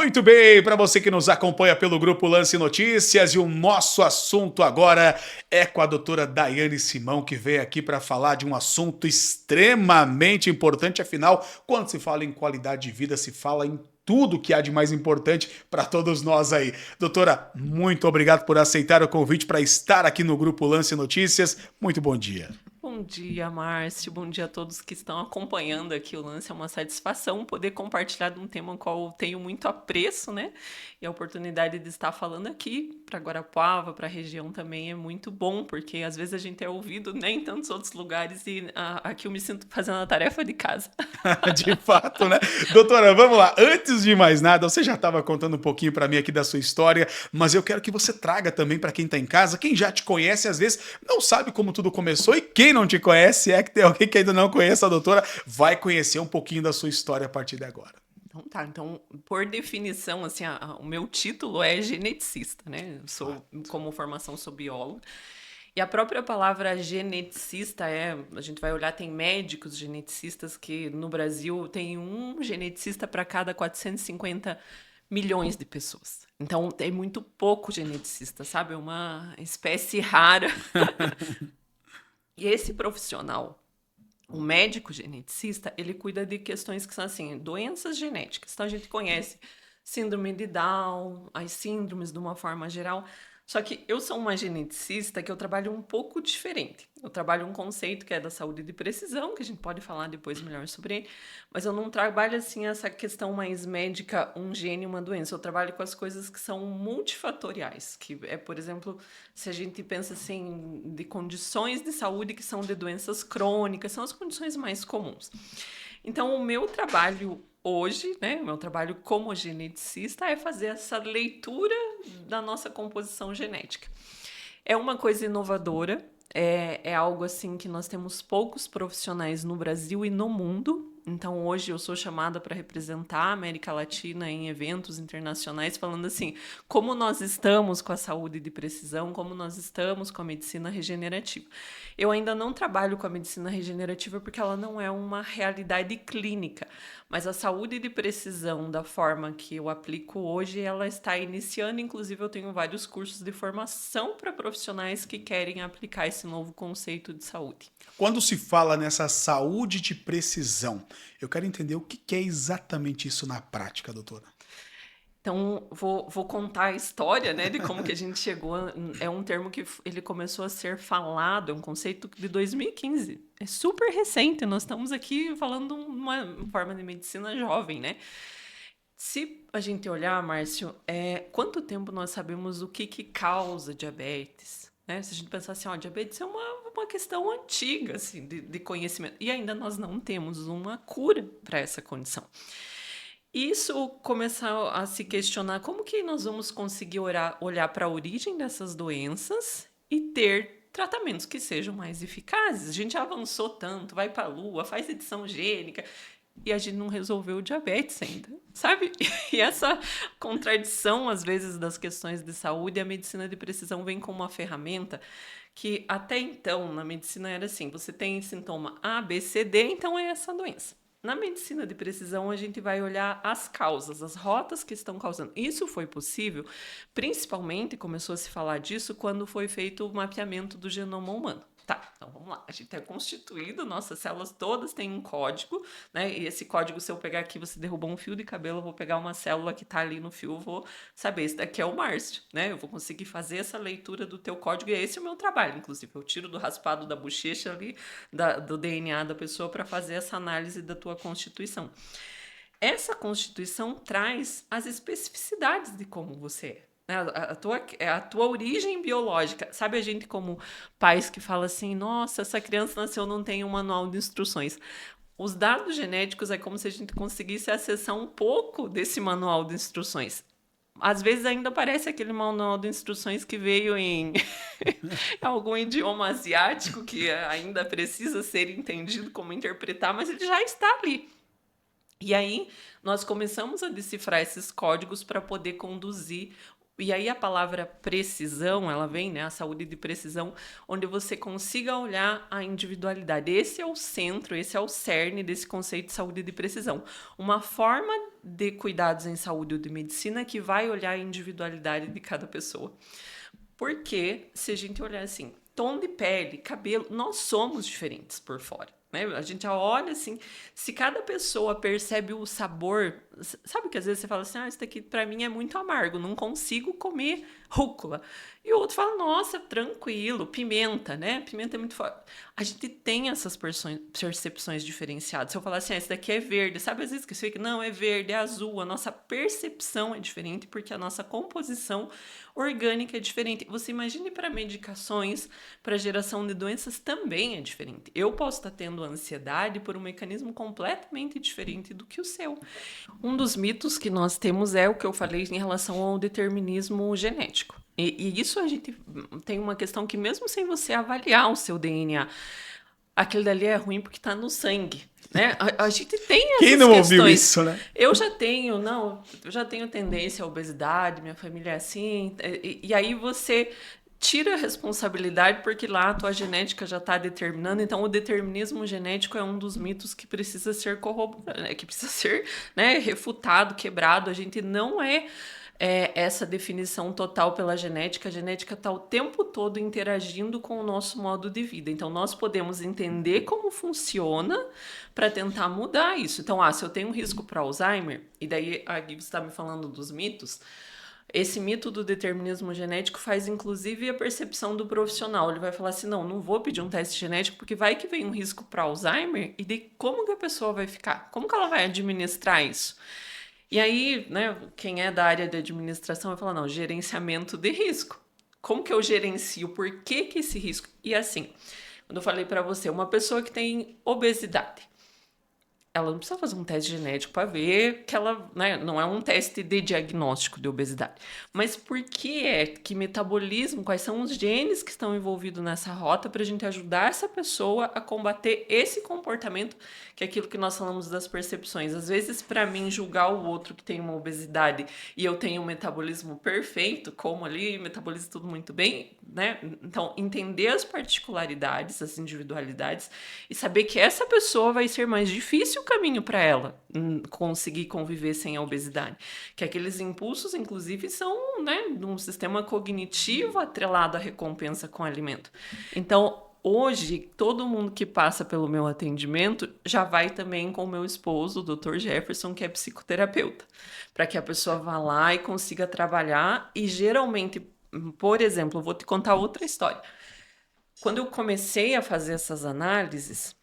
Muito bem, para você que nos acompanha pelo Grupo Lance Notícias, e o nosso assunto agora é com a doutora Daiane Simão, que veio aqui para falar de um assunto extremamente importante. Afinal, quando se fala em qualidade de vida, se fala em tudo que há de mais importante para todos nós aí. Doutora, muito obrigado por aceitar o convite para estar aqui no Grupo Lance Notícias. Muito bom dia. Bom dia, Márcio. Bom dia a todos que estão acompanhando aqui o lance. É uma satisfação poder compartilhar de um tema ao qual eu tenho muito apreço, né? E a oportunidade de estar falando aqui para Guarapuava, para a região também é muito bom, porque às vezes a gente é ouvido nem em tantos outros lugares e aqui eu me sinto fazendo a tarefa de casa. De fato, né? Doutora, vamos lá. Antes de mais nada, você já estava contando um pouquinho para mim aqui da sua história, mas eu quero que você traga também para quem está em casa, quem já te conhece, às vezes não sabe como tudo começou, e quem não te conhece, é que tem alguém que ainda não conhece a doutora, vai conhecer um pouquinho da sua história a partir de agora. Então tá, então, por definição, assim, o meu título é geneticista, né? Eu sou, como formação, sou bióloga. E a própria palavra geneticista a gente vai olhar, tem médicos geneticistas que no Brasil tem um geneticista para cada 450 milhões de pessoas. Então tem muito pouco geneticista, sabe? É uma espécie rara. E esse profissional, o médico geneticista, ele cuida de questões que são assim, doenças genéticas. Então a gente conhece síndrome de Down, as síndromes de uma forma geral. Só que eu sou uma geneticista que eu trabalho um pouco diferente. Eu trabalho um conceito que é da saúde de precisão, que a gente pode falar depois melhor sobre ele, mas eu não trabalho assim essa questão mais médica, um gene, uma doença. Eu trabalho com as coisas que são multifatoriais, que é, por exemplo, se a gente pensa assim de condições de saúde que são de doenças crônicas, são as condições mais comuns. Então, o meu trabalho hoje, né, o meu trabalho como geneticista é fazer essa leitura da nossa composição genética. É uma coisa inovadora, é algo assim que nós temos poucos profissionais no Brasil e no mundo. Então, hoje eu sou chamada para representar a América Latina em eventos internacionais, falando assim, como nós estamos com a saúde de precisão, como nós estamos com a medicina regenerativa. Eu ainda não trabalho com a medicina regenerativa porque ela não é uma realidade clínica, mas a saúde de precisão, da forma que eu aplico hoje, ela está iniciando. Inclusive, eu tenho vários cursos de formação para profissionais que querem aplicar esse novo conceito de saúde. Quando se fala nessa saúde de precisão, eu quero entender o que é exatamente isso na prática, doutora. Então, vou contar a história, né, de como que a gente chegou. É um termo que ele começou a ser falado, é um conceito de 2015. É super recente, nós estamos aqui falando de uma forma de medicina jovem, né? Se a gente olhar, Márcio, quanto tempo nós sabemos o que causa diabetes? Né? Se a gente pensar assim, ó, diabetes é uma questão antiga assim, de conhecimento. E ainda nós não temos uma cura para essa condição. Isso começar a se questionar como que nós vamos conseguir olhar para a origem dessas doenças e ter tratamentos que sejam mais eficazes. A gente já avançou tanto, vai para a lua, faz edição gênica, e a gente não resolveu o diabetes ainda, sabe? E essa contradição, às vezes, das questões de saúde, a medicina de precisão vem com uma ferramenta que até então, na medicina era assim, você tem sintoma A, B, C, D, então é essa doença. Na medicina de precisão, a gente vai olhar as causas, as rotas que estão causando. Isso foi possível, principalmente começou a se falar disso quando foi feito o mapeamento do genoma humano. Tá, então vamos lá. A gente é constituído, nossas células todas têm um código, né? E esse código, se eu pegar aqui, você derrubou um fio de cabelo, eu vou pegar uma célula que tá ali no fio, eu vou saber, esse daqui é o Márcio, né? Eu vou conseguir fazer essa leitura do teu código, e esse é o meu trabalho, inclusive. Eu tiro do raspado da bochecha ali, do DNA da pessoa, para fazer essa análise da tua constituição. Essa constituição traz as especificidades de como você é. A tua origem biológica. Sabe, a gente como pais que fala assim, nossa, essa criança nasceu, não tem um manual de instruções. Os dados genéticos é como se a gente conseguisse acessar um pouco desse manual de instruções. Às vezes ainda parece aquele manual de instruções que veio em algum idioma asiático que ainda precisa ser entendido como interpretar, mas ele já está ali. E aí nós começamos a decifrar esses códigos para poder conduzir E aí a palavra precisão, ela vem, né, a saúde de precisão, onde você consiga olhar a individualidade. Esse é o centro, esse é o cerne desse conceito de saúde de precisão. Uma forma de cuidados em saúde ou de medicina que vai olhar a individualidade de cada pessoa. Porque se a gente olhar assim, tom de pele, cabelo, nós somos diferentes por fora. Né? A gente já olha assim, se cada pessoa percebe o sabor, sabe que às vezes você fala assim, isso daqui pra mim é muito amargo, não consigo comer rúcula. E o outro fala, nossa, tranquilo, pimenta, né? Pimenta é muito forte. A gente tem essas percepções diferenciadas. Se eu falar assim, esse daqui é verde, sabe às vezes que eu sei que não, é verde, é azul, a nossa percepção é diferente porque a nossa composição orgânica é diferente. Você imagine para medicações, para geração de doenças também é diferente. Eu posso estar tendo ansiedade por um mecanismo completamente diferente do que o seu. Um dos mitos que nós temos é o que eu falei em relação ao determinismo genético. E isso a gente tem uma questão que mesmo sem você avaliar o seu DNA, aquele dali é ruim porque está no sangue, né? A gente tem essas Quem não questões. ouviu isso, né? Eu já tenho tendência à obesidade, minha família é assim, e aí você tira a responsabilidade porque lá a tua genética já está determinando. Então o determinismo genético é um dos mitos que precisa ser corroborado, que precisa ser, né, refutado, quebrado. A gente não é essa definição total pela genética. A genética está o tempo todo interagindo com o nosso modo de vida. Então, nós podemos entender como funciona para tentar mudar isso. Então, se eu tenho um risco para Alzheimer, e daí a Gibbs está me falando dos mitos, esse mito do determinismo genético faz, inclusive, a percepção do profissional. Ele vai falar assim, não vou pedir um teste genético, porque vai que vem um risco para Alzheimer, e daí como que a pessoa vai ficar? Como que ela vai administrar isso? E aí, né, quem é da área de administração vai falar, não, gerenciamento de risco. Como que eu gerencio? Por que esse risco? E assim, quando eu falei para você, uma pessoa que tem obesidade, ela não precisa fazer um teste genético para ver que ela, né, não é um teste de diagnóstico de obesidade. Mas por que metabolismo, quais são os genes que estão envolvidos nessa rota para a gente ajudar essa pessoa a combater esse comportamento, que é aquilo que nós falamos das percepções. Às vezes, para mim, julgar o outro que tem uma obesidade e eu tenho um metabolismo perfeito, como ali, metabolizo tudo muito bem, né? Então, entender as particularidades, as individualidades e saber que essa pessoa vai ser mais difícil o caminho para ela conseguir conviver sem a obesidade. Que aqueles impulsos, inclusive, são, né, de um sistema cognitivo atrelado à recompensa com o alimento. Então, hoje, todo mundo que passa pelo meu atendimento já vai também com o meu esposo, o Dr. Jefferson, que é psicoterapeuta, para que a pessoa vá lá e consiga trabalhar. E geralmente, por exemplo, eu vou te contar outra história. Quando eu comecei a fazer essas análises,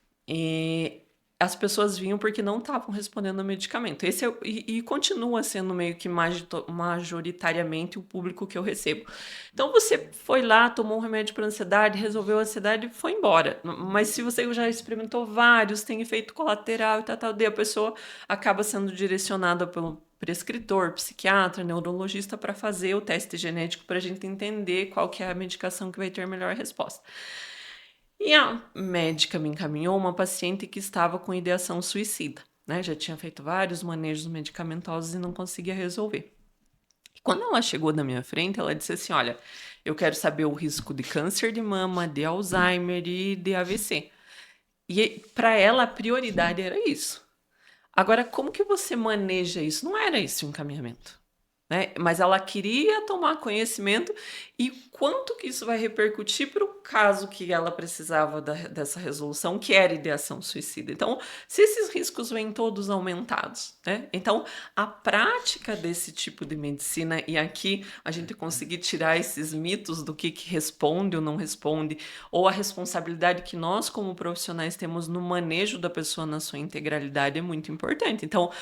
as pessoas vinham porque não estavam respondendo ao medicamento. E continua sendo meio que majoritariamente o público que eu recebo. Então, você foi lá, tomou um remédio para ansiedade, resolveu a ansiedade e foi embora. Mas se você já experimentou vários, tem efeito colateral e tal, daí a pessoa acaba sendo direcionada pelo prescritor, psiquiatra, neurologista para fazer o teste genético para a gente entender qual que é a medicação que vai ter a melhor resposta. E a médica me encaminhou uma paciente que estava com ideação suicida, né? Já tinha feito vários manejos medicamentosos e não conseguia resolver. E quando ela chegou na minha frente, ela disse assim, olha, eu quero saber o risco de câncer de mama, de Alzheimer e de AVC. E para ela a prioridade era isso. Agora, como que você maneja isso? Não era esse o encaminhamento, né? Mas ela queria tomar conhecimento e quanto que isso vai repercutir para o caso que ela precisava dessa resolução, que era ideação suicida. Então, se esses riscos vêm todos aumentados, né? Então, a prática desse tipo de medicina, e aqui a gente conseguir tirar esses mitos do que responde ou não responde, ou a responsabilidade que nós, como profissionais, temos no manejo da pessoa na sua integralidade é muito importante. Então,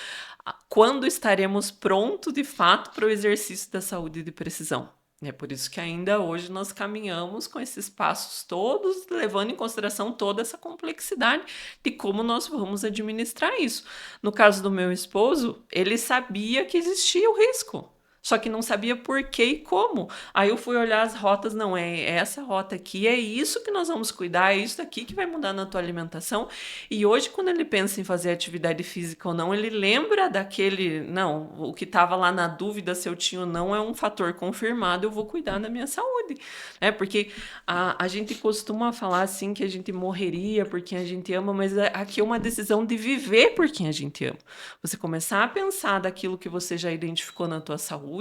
quando estaremos prontos, de fato, para o exercício da saúde de precisão? É por isso que ainda hoje nós caminhamos com esses passos todos, levando em consideração toda essa complexidade de como nós vamos administrar isso. No caso do meu esposo, ele sabia que existia o risco, Só que não sabia por que e como. Aí eu fui olhar as rotas, não, é essa rota aqui, é isso que nós vamos cuidar, é isso aqui que vai mudar na tua alimentação. E hoje, quando ele pensa em fazer atividade física ou não, ele lembra daquele, não, o que estava lá na dúvida se eu tinha ou não é um fator confirmado, eu vou cuidar da minha saúde. Porque a gente costuma falar assim que a gente morreria por quem a gente ama, mas aqui é uma decisão de viver por quem a gente ama. Você começar a pensar daquilo que você já identificou na tua saúde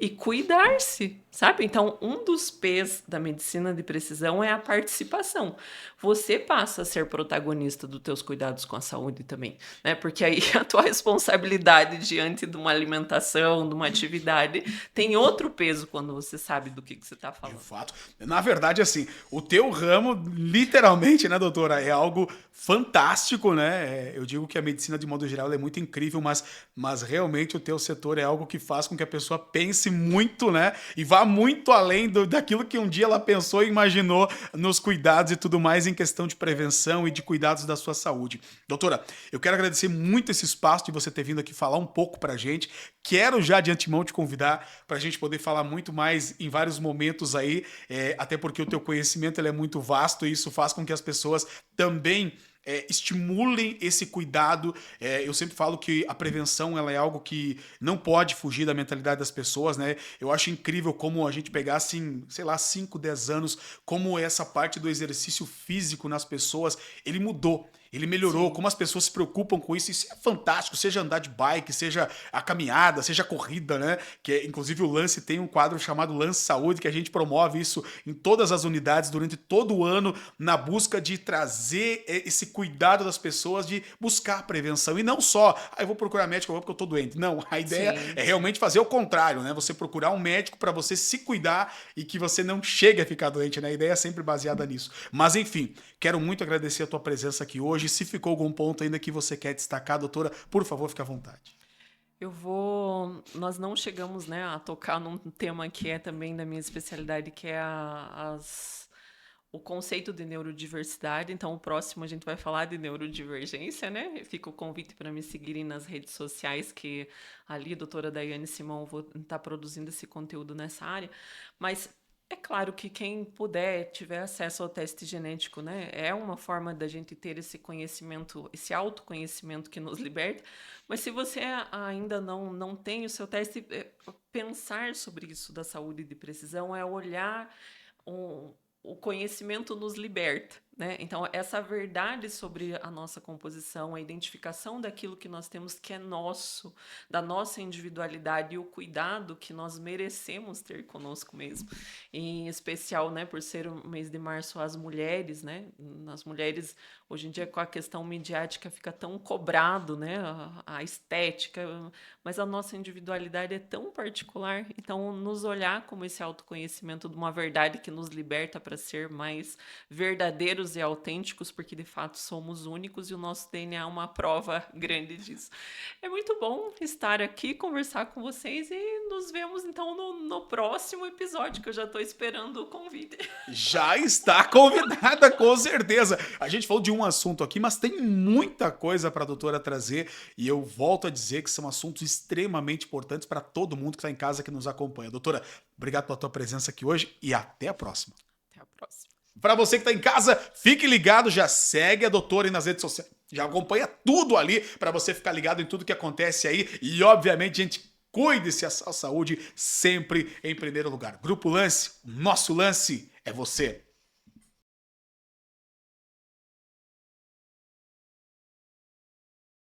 e cuidar-se, sabe? Então, um dos P's da medicina de precisão é a participação. Você passa a ser protagonista dos teus cuidados com a saúde também, né? Porque aí a tua responsabilidade diante de uma alimentação, de uma atividade, tem outro peso quando você sabe do que você está falando. De fato. Na verdade, assim, o teu ramo, literalmente, né, doutora, é algo fantástico, né? Eu digo que a medicina, de modo geral, é muito incrível, mas realmente o teu setor é algo que faz com que a pessoa pense muito, né? E vá muito além daquilo que um dia ela pensou e imaginou nos cuidados e tudo mais em questão de prevenção e de cuidados da sua saúde. Doutora, eu quero agradecer muito esse espaço de você ter vindo aqui falar um pouco pra gente. Quero já de antemão te convidar pra gente poder falar muito mais em vários momentos aí, até porque o teu conhecimento ele é muito vasto e isso faz com que as pessoas também estimulem esse cuidado. Eu sempre falo que a prevenção ela é algo que não pode fugir da mentalidade das pessoas, né? Eu acho incrível como a gente pegar, assim, sei lá, 5, 10 anos, como essa parte do exercício físico nas pessoas, ele mudou. Ele melhorou, Sim. como as pessoas se preocupam com isso. Isso é fantástico, seja andar de bike, seja a caminhada, seja a corrida, né? Inclusive o Lance tem um quadro chamado Lance Saúde, que a gente promove isso em todas as unidades durante todo o ano, na busca de trazer esse cuidado das pessoas, de buscar prevenção. E não só, eu vou procurar médico porque eu tô doente. Não, a ideia Sim. é realmente fazer o contrário, né? Você procurar um médico para você se cuidar e que você não chegue a ficar doente, né? A ideia é sempre baseada nisso. Mas enfim, quero muito agradecer a tua presença aqui hoje. Se ficou algum ponto ainda que você quer destacar, doutora, por favor, fique à vontade. Nós não chegamos, né, a tocar num tema que é também da minha especialidade, que é o conceito de neurodiversidade. Então, o próximo a gente vai falar de neurodivergência, né? Fica o convite para me seguirem nas redes sociais, que ali, doutora Daiane Simão, vou estar produzindo esse conteúdo nessa área. Mas é claro que quem puder, tiver acesso ao teste genético, né, é uma forma da gente ter esse conhecimento, esse autoconhecimento que nos liberta. Mas se você ainda não tem o seu teste, pensar sobre isso da saúde de precisão é olhar o conhecimento nos liberta, né? Então, essa verdade sobre a nossa composição, a identificação daquilo que nós temos que é nosso, da nossa individualidade e o cuidado que nós merecemos ter conosco mesmo. Em especial, né, por ser o mês de março, as mulheres, né? As mulheres, hoje em dia, com a questão midiática, fica tão cobrado, né? A estética, mas a nossa individualidade é tão particular. Então, nos olhar como esse autoconhecimento de uma verdade que nos liberta para ser mais verdadeiros e autênticos, porque de fato somos únicos e o nosso DNA é uma prova grande disso. É muito bom estar aqui, conversar com vocês e nos vemos então no próximo episódio, que eu já estou esperando o convite. Já está convidada, com certeza. A gente falou de um assunto aqui, mas tem muita coisa para a doutora trazer e eu volto a dizer que são assuntos extremamente importantes para todo mundo que está em casa que nos acompanha. Doutora, obrigado pela tua presença aqui hoje e até a próxima. Até a próxima. Para você que está em casa, fique ligado, já segue a doutora aí nas redes sociais, já acompanha tudo ali para você ficar ligado em tudo que acontece aí e, obviamente, gente, cuide-se a saúde sempre em primeiro lugar. Grupo Lance, nosso lance é você.